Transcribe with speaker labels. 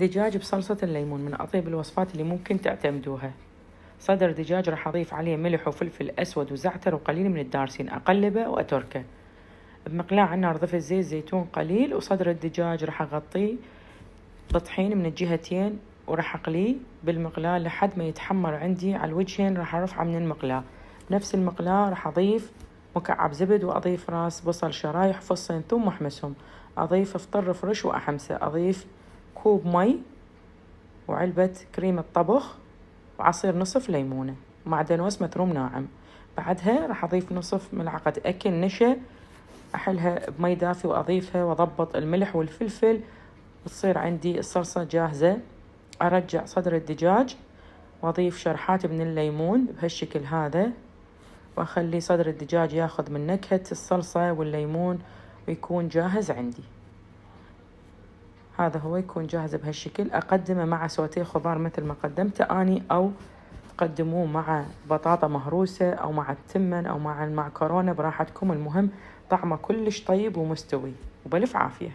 Speaker 1: دجاج بصلصة الليمون من أطيب الوصفات اللي ممكن تعتمدوها. صدر دجاج راح أضيف عليه ملح وفلفل أسود وزعتر وقليل من الدارسين، أقلبه وأتركه. بمقلاة على النار ضفت زيت زيتون قليل، وصدر الدجاج راح أغطيه بطحين من الجهتين وراح أقليه بالمقلاة لحد ما يتحمر عندي على الوجهين. راح أرفعه من المقلاة. بنفس المقلاة راح أضيف مكعب زبد، وأضيف راس بصل شرايح وفصين ثوم وأحمسهم. أضيف فطر فرش وأحمسه. أضيف كوب مي وعلبة كريمة طبخ وعصير نصف ليمونة ومعدن وسمة ثوم ناعم. بعدها راح أضيف نصف ملعقة أكل نشا، أحلها بمي دافي وأضيفها وأضبط الملح والفلفل، وتصير عندي الصلصة جاهزة. أرجع صدر الدجاج وأضيف شرحات من الليمون بهالشكل هذا، وأخلي صدر الدجاج ياخذ من نكهة الصلصة والليمون ويكون جاهز عندي. هذا هو يكون جاهز بهالشكل. أقدمه مع سوتيه خضار مثل ما قدمته أني، أو تقدموه مع بطاطا مهروسة أو مع التمن أو مع المعكرونة براحتكم. المهم طعمه كلش طيب ومستوي، وبالف عافية.